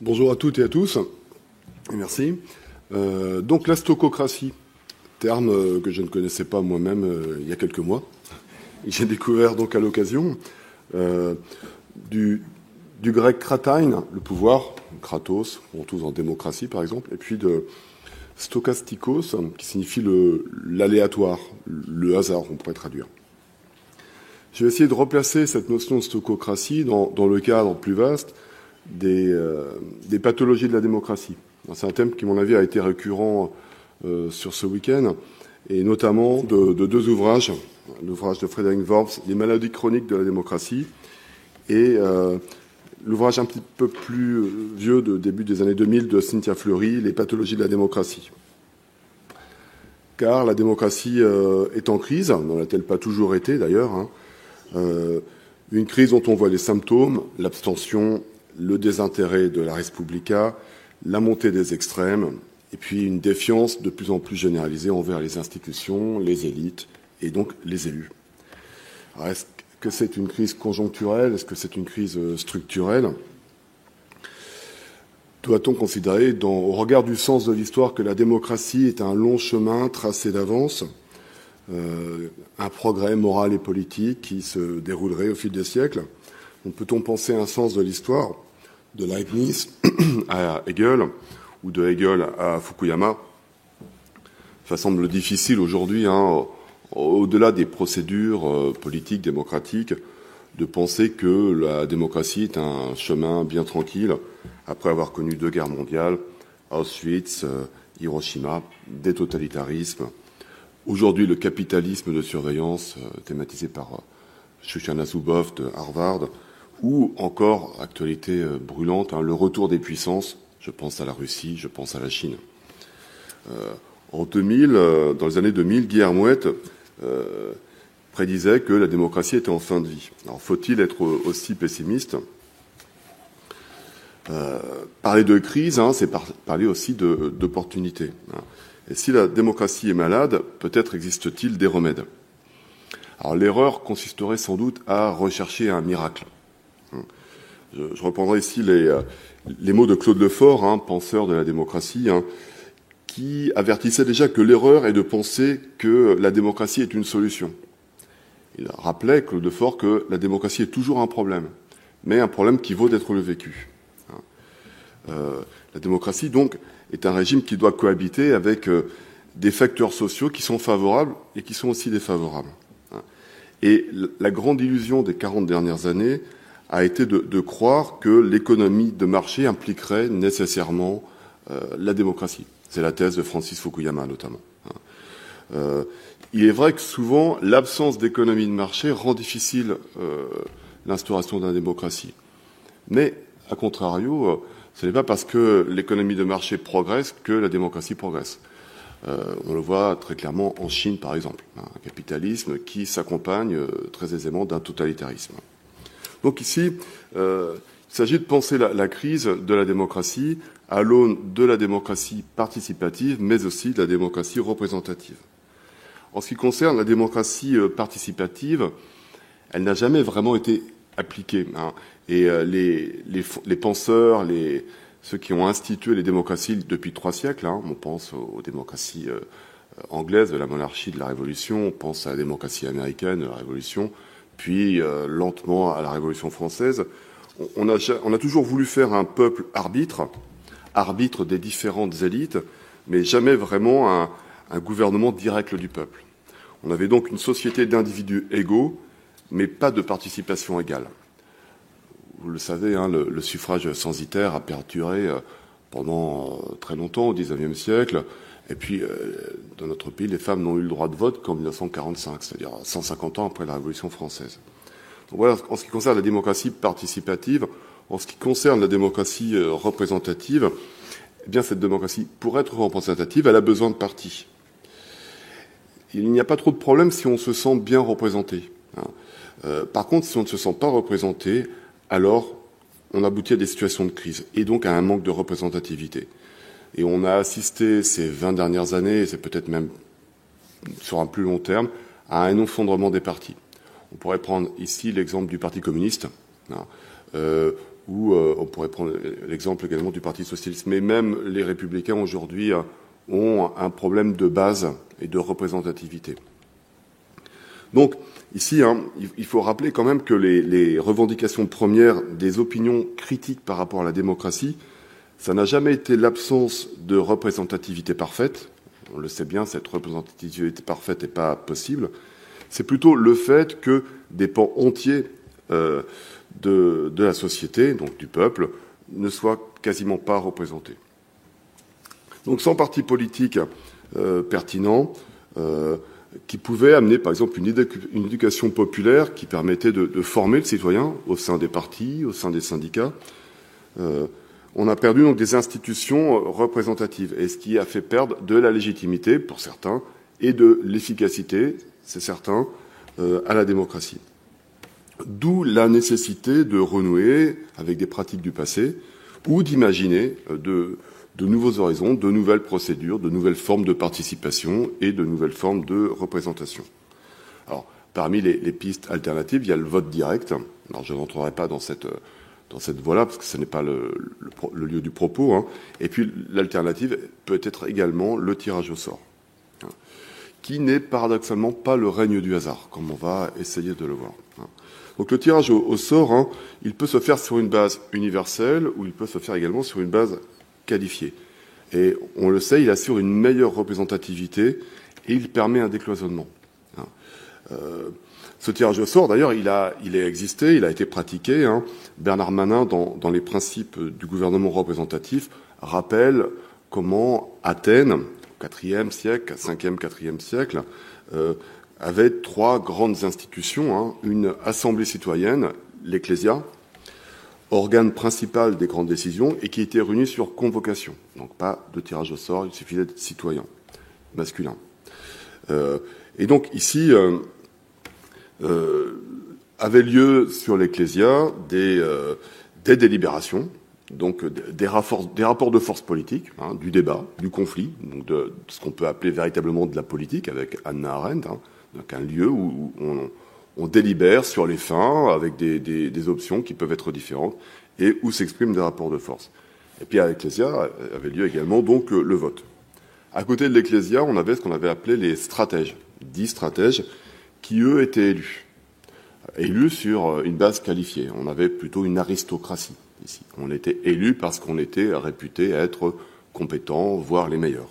Bonjour à toutes et à tous, et merci. Donc la stococratie, terme que je ne connaissais pas moi-même il y a quelques mois. J'ai découvert donc à l'occasion du grec kratein, le pouvoir, kratos, on tous en démocratie par exemple, et puis de stokastikos, qui signifie l'aléatoire, le hasard, on pourrait traduire. Je vais essayer de replacer cette notion de stococratie dans le cadre plus vaste des pathologies de la démocratie. C'est un thème qui, à mon avis, a été récurrent sur ce week-end, et notamment de deux ouvrages. L'ouvrage de Frédéric Worms, Les maladies chroniques de la démocratie, et l'ouvrage un petit peu plus vieux, de début des années 2000, de Cynthia Fleury, Les pathologies de la démocratie. Car la démocratie est en crise, n'en a-t-elle pas toujours été d'ailleurs, une crise dont on voit les symptômes, l'abstention, le désintérêt de la Res Publica, la montée des extrêmes, et puis une défiance de plus en plus généralisée envers les institutions, les élites et donc les élus. Alors, est-ce que c'est une crise conjoncturelle? Est-ce que c'est une crise structurelle? Doit-on considérer, au regard du sens de l'histoire, que la démocratie est un long chemin tracé d'avance, un progrès moral et politique qui se déroulerait au fil des siècles? Donc, peut-on penser un sens de l'histoire de Leibniz à Hegel ou de Hegel à Fukuyama? Ça semble difficile aujourd'hui, au-delà des procédures politiques, démocratiques, de penser que la démocratie est un chemin bien tranquille après avoir connu 2 guerres mondiales, Auschwitz, Hiroshima, des totalitarismes. Aujourd'hui, le capitalisme de surveillance, thématisé par Shoshana Zuboff de Harvard, ou encore, actualité brûlante, le retour des puissances. Je pense à la Russie, je pense à la Chine. En 2000, dans les années 2000, Guy Hermouet prédisait que la démocratie était en fin de vie. Alors, faut-il être aussi pessimiste? Parler de crise, c'est parler aussi d'opportunité. Et si la démocratie est malade, peut-être existe-t-il des remèdes. Alors, l'erreur consisterait sans doute à rechercher un miracle. Je reprendrai ici les mots de Claude Lefort, penseur de la démocratie, qui avertissait déjà que l'erreur est de penser que la démocratie est une solution. Il rappelait, Claude Lefort, que la démocratie est toujours un problème, mais un problème qui vaut d'être le vécu. La démocratie, donc, est un régime qui doit cohabiter avec des facteurs sociaux qui sont favorables et qui sont aussi défavorables. Et la grande illusion des 40 dernières années a été de croire que l'économie de marché impliquerait nécessairement la démocratie. C'est la thèse de Francis Fukuyama, notamment. Il est vrai que souvent, l'absence d'économie de marché rend difficile l'instauration de la démocratie. Mais, à contrario, ce n'est pas parce que l'économie de marché progresse que la démocratie progresse. On le voit très clairement en Chine, par exemple. Un capitalisme qui s'accompagne très aisément d'un totalitarisme. Donc ici, il s'agit de penser la crise de la démocratie à l'aune de la démocratie participative, mais aussi de la démocratie représentative. En ce qui concerne la démocratie participative, elle n'a jamais vraiment été appliquée. Et les penseurs, ceux qui ont institué les démocraties depuis 3 siècles, on pense aux démocraties anglaises de la monarchie, de la Révolution, on pense à la démocratie américaine de la Révolution, puis lentement à la Révolution française. On a toujours voulu faire un peuple arbitre des différentes élites, mais jamais vraiment un gouvernement direct du peuple. On avait donc une société d'individus égaux, mais pas de participation égale. Vous le savez, le suffrage censitaire a perduré pendant très longtemps, au XIXe siècle, et puis dans notre pays, les femmes n'ont eu le droit de vote qu'en 1945, c'est-à-dire 150 ans après la Révolution française. Donc voilà, en ce qui concerne la démocratie participative, en ce qui concerne la démocratie représentative, eh bien cette démocratie, pour être représentative, elle a besoin de partis. Il n'y a pas trop de problème si on se sent bien représenté. Par contre, si on ne se sent pas représenté, alors on aboutit à des situations de crise, et donc à un manque de représentativité. Et on a assisté ces 20 dernières années, et c'est peut-être même sur un plus long terme, à un effondrement des partis. On pourrait prendre ici l'exemple du Parti communiste, ou on pourrait prendre l'exemple également du Parti socialiste. Mais même les Républicains aujourd'hui ont un problème de base et de représentativité. Donc, ici, il faut rappeler quand même que les revendications premières des opinions critiques par rapport à la démocratie, ça n'a jamais été l'absence de représentativité parfaite. On le sait bien, cette représentativité parfaite n'est pas possible. C'est plutôt le fait que des pans entiers de la société, donc du peuple, ne soient quasiment pas représentés. Donc, sans parti politique pertinent, qui pouvait amener, par exemple, une éducation populaire qui permettait de former le citoyen au sein des partis, au sein des syndicats. On a perdu donc des institutions représentatives, et ce qui a fait perdre de la légitimité, pour certains, et de l'efficacité, c'est certain, à la démocratie. D'où la nécessité de renouer avec des pratiques du passé, ou d'imaginer de nouveaux horizons, de nouvelles procédures, de nouvelles formes de participation et de nouvelles formes de représentation. Alors, parmi les pistes alternatives, il y a le vote direct. Alors, je n'entrerai pas dans cette voie-là, parce que ce n'est pas le lieu du propos. Et puis, l'alternative peut être également le tirage au sort, qui n'est paradoxalement pas le règne du hasard, comme on va essayer de le voir. Donc, le tirage au sort, il peut se faire sur une base universelle, ou il peut se faire également sur une base qualifié. Et on le sait, il assure une meilleure représentativité et il permet un décloisonnement. Ce tirage au sort, d'ailleurs, il a existé, il a été pratiqué. Bernard Manin, dans les principes du gouvernement représentatif, rappelle comment Athènes, au IVe siècle, 5e, 4e siècle, avait trois grandes institutions, une assemblée citoyenne, l'Ecclésia, organe principal des grandes décisions, et qui était réuni sur convocation. Donc pas de tirage au sort, il suffisait d'être citoyen, masculin. Et donc ici, avait lieu sur l'Ecclésia des délibérations, donc des rapports de force politique, du débat, du conflit, donc de ce qu'on peut appeler véritablement de la politique, avec Hannah Arendt, donc un lieu où on délibère sur les fins avec des options qui peuvent être différentes et où s'expriment des rapports de force. Et puis à l'Ecclésia avait lieu également donc le vote. À côté de l'Ecclésia, on avait ce qu'on avait appelé les stratèges, 10 stratèges, qui eux étaient élus sur une base qualifiée. On avait plutôt une aristocratie ici. On était élus parce qu'on était réputé être compétents, voire les meilleurs.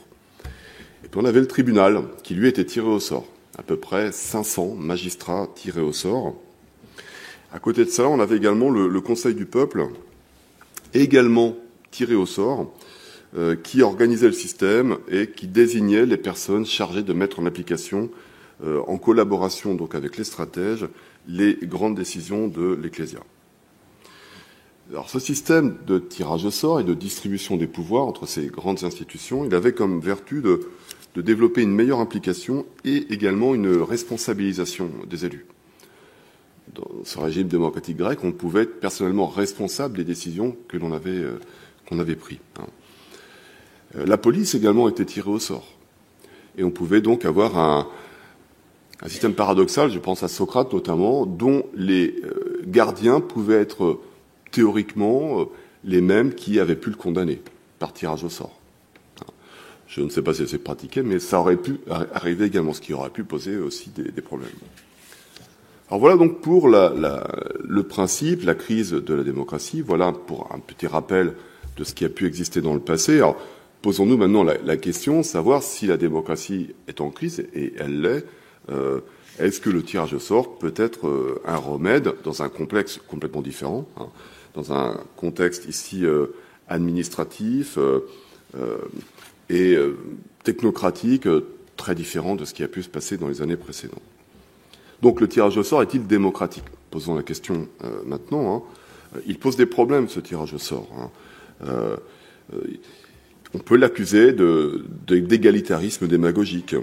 Et puis on avait le tribunal qui lui était tiré au sort. À peu près 500 magistrats tirés au sort. À côté de ça, on avait également le Conseil du peuple, également tiré au sort, qui organisait le système et qui désignait les personnes chargées de mettre en application, en collaboration donc avec les stratèges, les grandes décisions de l'Ecclésia. Alors, ce système de tirage au sort et de distribution des pouvoirs entre ces grandes institutions, il avait comme vertu de développer une meilleure implication et également une responsabilisation des élus. Dans ce régime démocratique grec, on pouvait être personnellement responsable des décisions qu'on avait prises. La police également était tirée au sort. Et on pouvait donc avoir un système paradoxal, je pense à Socrate notamment, dont les gardiens pouvaient être théoriquement les mêmes qui avaient pu le condamner par tirage au sort. Je ne sais pas si c'est pratiqué, mais ça aurait pu arriver également, ce qui aurait pu poser aussi des problèmes. Alors voilà donc pour le principe, la crise de la démocratie. Voilà pour un petit rappel de ce qui a pu exister dans le passé. Alors posons-nous maintenant la question, savoir si la démocratie est en crise, et elle l'est. Est-ce que le tirage au sort peut être un remède dans un complexe complètement différent, dans un contexte ici administratif et technocratique très différent de ce qui a pu se passer dans les années précédentes. Donc le tirage au sort est-il démocratique? Posons la question maintenant. Il pose des problèmes, ce tirage au sort. On peut l'accuser d'égalitarisme démagogique.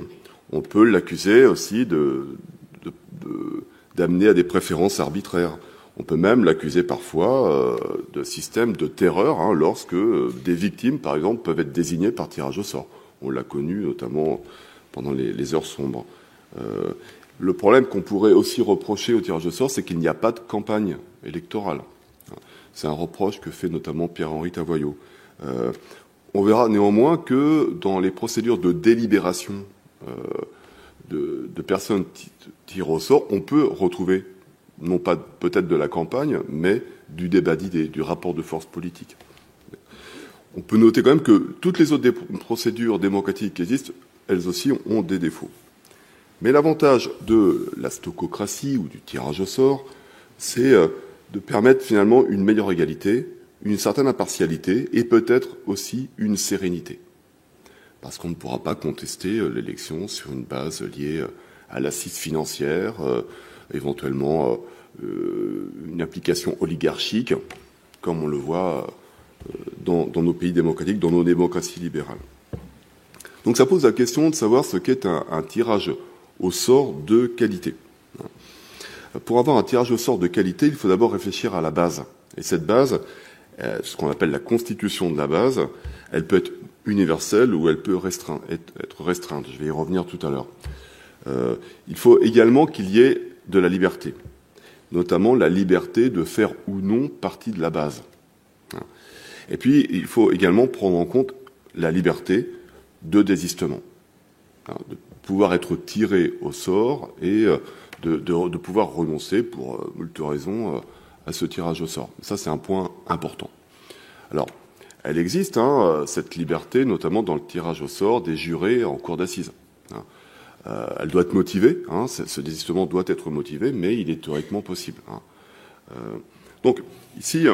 On peut l'accuser aussi d'amener à des préférences arbitraires. On peut même l'accuser parfois de système de terreur, lorsque des victimes, par exemple, peuvent être désignées par tirage au sort. On l'a connu notamment pendant les heures sombres. Le problème qu'on pourrait aussi reprocher au tirage au sort, c'est qu'il n'y a pas de campagne électorale. C'est un reproche que fait notamment Pierre-Henri Tavoyot. On verra néanmoins que dans les procédures de délibération de personnes tirées au sort, on peut retrouver, non pas peut-être de la campagne, mais du débat d'idées, du rapport de force politique. On peut noter quand même que toutes les autres procédures démocratiques qui existent, elles aussi ont des défauts. Mais l'avantage de la stococratie ou du tirage au sort, c'est de permettre finalement une meilleure égalité, une certaine impartialité et peut-être aussi une sérénité. Parce qu'on ne pourra pas contester l'élection sur une base liée à l'assise financière, éventuellement une application oligarchique, comme on le voit dans nos pays démocratiques, dans nos démocraties libérales. Donc ça pose la question de savoir ce qu'est un tirage au sort de qualité. Pour avoir un tirage au sort de qualité, il faut d'abord réfléchir à la base. Et cette base, ce qu'on appelle la constitution de la base, elle peut être universelle ou elle peut être restreinte. Je vais y revenir tout à l'heure. Il faut également qu'il y ait de la liberté, notamment la liberté de faire ou non partie de la base. Et puis, il faut également prendre en compte la liberté de désistement, de pouvoir être tiré au sort et de pouvoir renoncer pour moult raisons à ce tirage au sort. Ça, c'est un point important. Alors, elle existe, cette liberté, notamment dans le tirage au sort des jurés en cour d'assises. Elle doit être motivée, ce désistement doit être motivé, mais il est théoriquement possible. Donc, ici,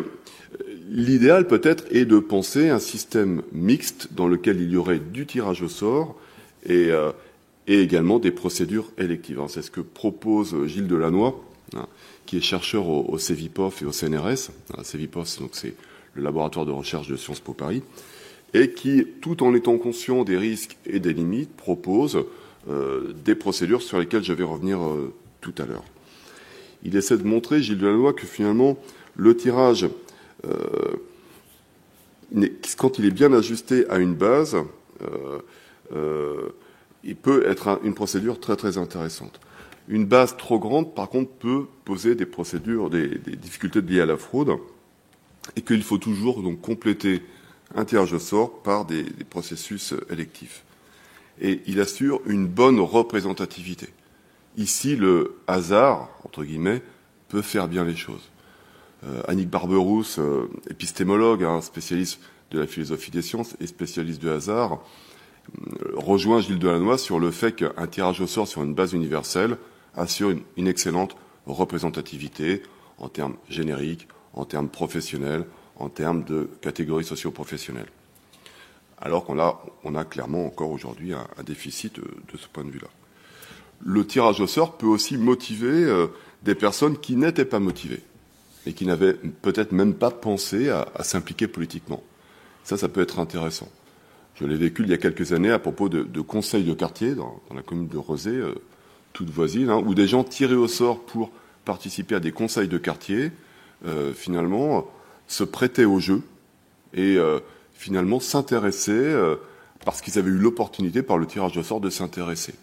l'idéal peut-être est de penser un système mixte dans lequel il y aurait du tirage au sort et également des procédures électives. C'est ce que propose Gilles Delannoy, qui est chercheur au CEVIPOF et au CNRS. CEVIPOF, donc c'est le laboratoire de recherche de Sciences Po Paris, et qui, tout en étant conscient des risques et des limites, propose des procédures sur lesquelles je vais revenir tout à l'heure. Il essaie de montrer, Gilles Delannoy, que finalement, le tirage, quand il est bien ajusté à une base, il peut être une procédure très très intéressante. Une base trop grande, par contre, peut poser des difficultés liées à la fraude, et qu'il faut toujours donc compléter un tirage au sort par des processus électifs. Et il assure une bonne représentativité. Ici, le hasard, entre guillemets, peut faire bien les choses. Annick Barberousse, épistémologue, spécialiste de la philosophie des sciences et spécialiste du hasard, rejoint Gilles Delannoy sur le fait qu'un tirage au sort sur une base universelle assure une excellente représentativité en termes génériques, en termes professionnels, en termes de catégories socio-professionnelles. Alors qu'on a clairement encore aujourd'hui un déficit de ce point de vue-là. Le tirage au sort peut aussi motiver des personnes qui n'étaient pas motivées et qui n'avaient peut-être même pas pensé à s'impliquer politiquement. Ça peut être intéressant. Je l'ai vécu il y a quelques années à propos de conseils de quartier dans la commune de Rezé, toute voisine, où des gens tirés au sort pour participer à des conseils de quartier, finalement, se prêtaient au jeu et finalement s'intéressaient parce qu'ils avaient eu l'opportunité par le tirage au sort de s'intéresser.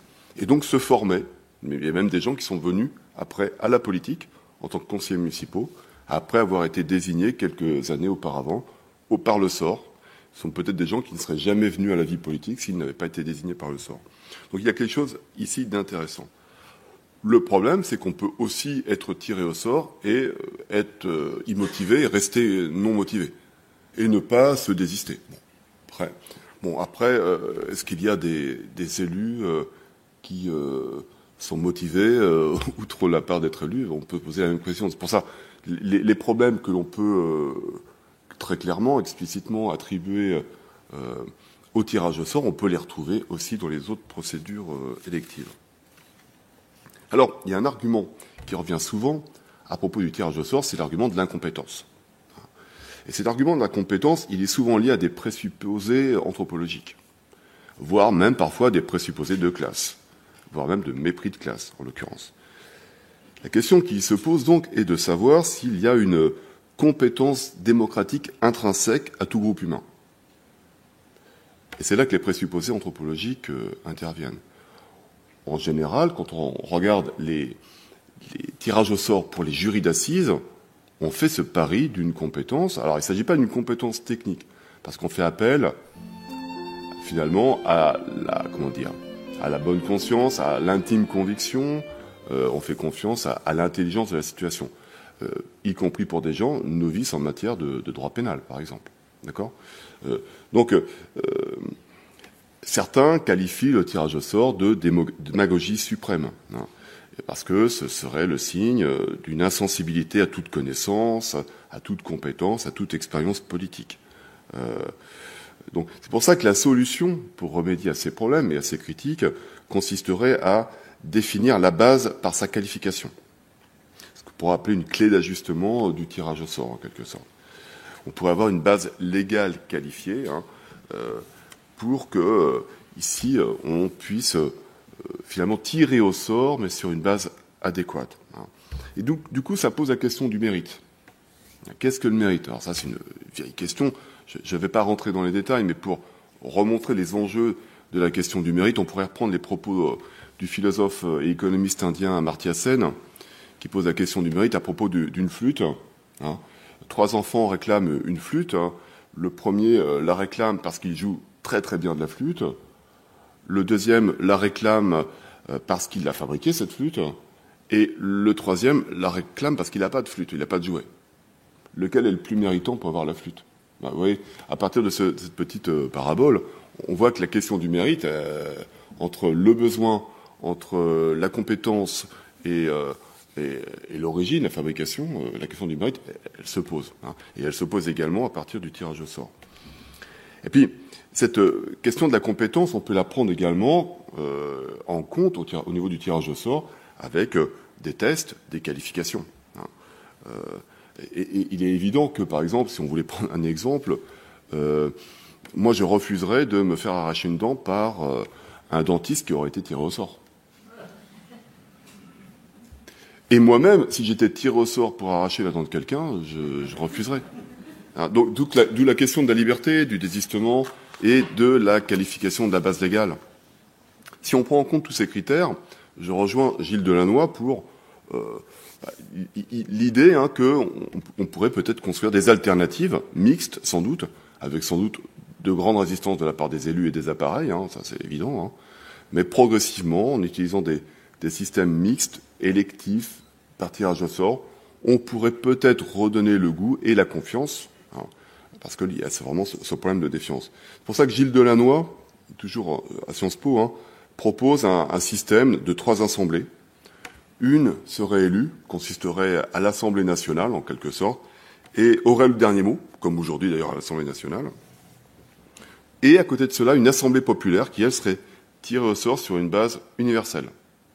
Et donc se formaient. Mais il y a même des gens qui sont venus après à la politique en tant que conseillers municipaux, après avoir été désignés quelques années auparavant par le sort. Ce sont peut-être des gens qui ne seraient jamais venus à la vie politique s'ils n'avaient pas été désignés par le sort. Donc il y a quelque chose ici d'intéressant. Le problème, c'est qu'on peut aussi être tiré au sort et être immotivé, rester non motivé, et ne pas se désister. Après, est-ce qu'il y a des élus qui sont motivés, outre la part d'être élus? On peut poser la même question. C'est pour ça, les problèmes que l'on peut très clairement, explicitement attribuer au tirage au sort, on peut les retrouver aussi dans les autres procédures électives. Alors, il y a un argument qui revient souvent à propos du tirage au sort, c'est l'argument de l'incompétence. Et cet argument de l'incompétence, il est souvent lié à des présupposés anthropologiques, voire même parfois des présupposés de classe, voire même de mépris de classe, en l'occurrence. La question qui se pose donc est de savoir s'il y a une compétence démocratique intrinsèque à tout groupe humain. Et c'est là que les présupposés anthropologiques interviennent. En général, quand on regarde les tirages au sort pour les jurys d'assises, on fait ce pari d'une compétence. Alors, il ne s'agit pas d'une compétence technique, parce qu'on fait appel, finalement, à la bonne conscience, à l'intime conviction. On fait confiance à l'intelligence de la situation, y compris pour des gens novices en matière de droit pénal, par exemple. D'accord ? Donc, certains qualifient le tirage au sort de démagogie suprême, hein, parce que ce serait le signe d'une insensibilité à toute connaissance, à toute compétence, à toute expérience politique. Donc, c'est pour ça que la solution pour remédier à ces problèmes et à ces critiques consisterait à définir la base par sa qualification. Ce qu'on pourrait appeler une clé d'ajustement du tirage au sort, en quelque sorte. On pourrait avoir une base légale qualifiée, hein, pour que, ici, on puisse finalement tirer au sort, mais sur une base adéquate. Hein. Et donc, du coup, ça pose la question du mérite. Qu'est-ce que le mérite ? Alors ça, c'est une vieille question. Je ne vais pas rentrer dans les détails, mais pour remontrer les enjeux de la question du mérite, on pourrait reprendre les propos du philosophe et économiste indien Amartya Sen, qui pose la question du mérite à propos d'une flûte. Hein. 3 enfants réclament une flûte. Hein. Le premier la réclame parce qu'il joue très très bien de la flûte. Le deuxième la réclame parce qu'il a fabriqué cette flûte. Et le troisième la réclame parce qu'il n'a pas de flûte, il n'a pas de jouet. Lequel est le plus méritant pour avoir la flûte ? Vous voyez, à partir de cette petite parabole, on voit que la question du mérite, entre le besoin, entre la compétence et l'origine, la fabrication, la question du mérite, elle se pose. Hein, et elle se pose également à partir du tirage au sort. Et puis, cette question de la compétence, on peut la prendre également en compte au niveau du tirage au sort avec des tests, des qualifications. Hein. Et il est évident que, par exemple, si on voulait prendre un exemple, moi je refuserais de me faire arracher une dent par un dentiste qui aurait été tiré au sort. Et moi-même, si j'étais tiré au sort pour arracher la dent de quelqu'un, je refuserais. Hein, donc, d'où la question de la liberté, du désistement et de la qualification de la base légale. Si on prend en compte tous ces critères, je rejoins Gilles Delannoy pour l'idée qu'on pourrait peut-être construire des alternatives mixtes, sans doute, avec sans doute de grandes résistances de la part des élus et des appareils, hein, ça c'est évident, hein, mais progressivement, en utilisant des systèmes mixtes, électifs, par tirage au sort, on pourrait peut-être redonner le goût et la confiance, hein, parce qu'il y a vraiment ce problème de défiance. C'est pour ça que Gilles Delannoy, toujours à Sciences Po, hein, propose un système de 3 assemblées. Une serait élue, consisterait à l'Assemblée nationale, en quelque sorte, et aurait le dernier mot, comme aujourd'hui d'ailleurs à l'Assemblée nationale. Et à côté de cela, une Assemblée populaire qui, elle, serait tirée au sort sur une base universelle,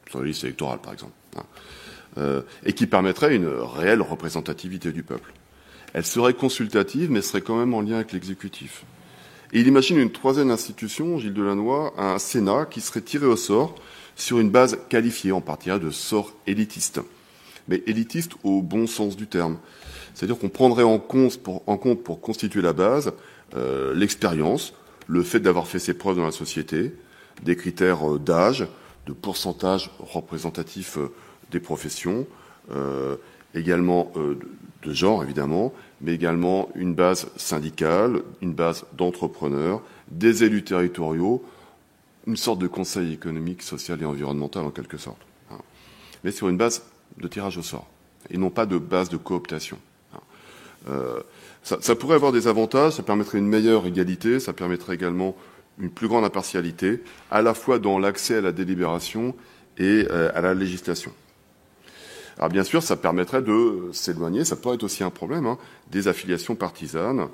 sur la liste électorale par exemple, hein, et qui permettrait une réelle représentativité du peuple. Elle serait consultative, mais serait quand même en lien avec l'exécutif. Et il imagine une 3e institution, Gilles Delannoy, un Sénat qui serait tiré au sort sur une base qualifiée, en particulier de sort élitiste. Mais élitiste au bon sens du terme. C'est-à-dire qu'on prendrait en compte pour constituer la base l'expérience, le fait d'avoir fait ses preuves dans la société, des critères d'âge, de pourcentage représentatif des professions, également de genre évidemment, mais également une base syndicale, une base d'entrepreneurs, des élus territoriaux, une sorte de conseil économique, social et environnemental en quelque sorte. Hein. Mais sur une base de tirage au sort, et non pas de base de cooptation. Hein. Ça pourrait avoir des avantages, ça permettrait une meilleure égalité, ça permettrait également une plus grande impartialité, à la fois dans l'accès à la délibération et à la législation. Alors bien sûr, ça permettrait de s'éloigner, ça pourrait être aussi un problème, hein, des affiliations partisanes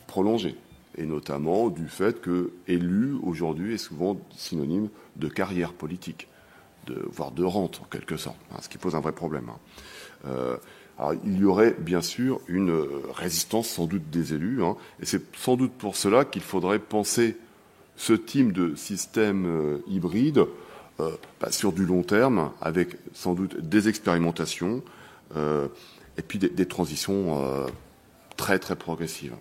prolongées, et notamment du fait que élu aujourd'hui est souvent synonyme de carrière politique, voire de rente en quelque sorte, hein, ce qui pose un vrai problème. Hein. Alors, il y aurait bien sûr une résistance sans doute des élus, hein, et c'est sans doute pour cela qu'il faudrait penser ce type de système hybride sur du long terme, avec sans doute des expérimentations et puis des transitions très très progressives.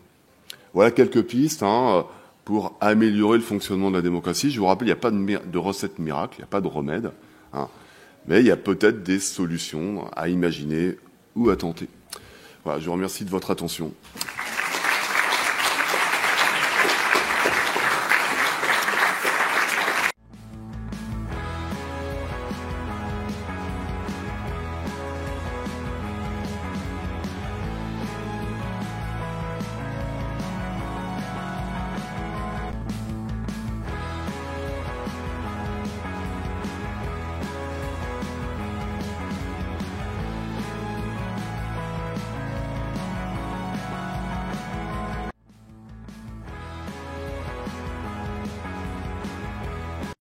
Voilà quelques pistes hein, pour améliorer le fonctionnement de la démocratie. Je vous rappelle, il n'y a pas de recette miracle, il n'y a pas de remède, hein, mais il y a peut-être des solutions à imaginer ou à tenter. Voilà, je vous remercie de votre attention.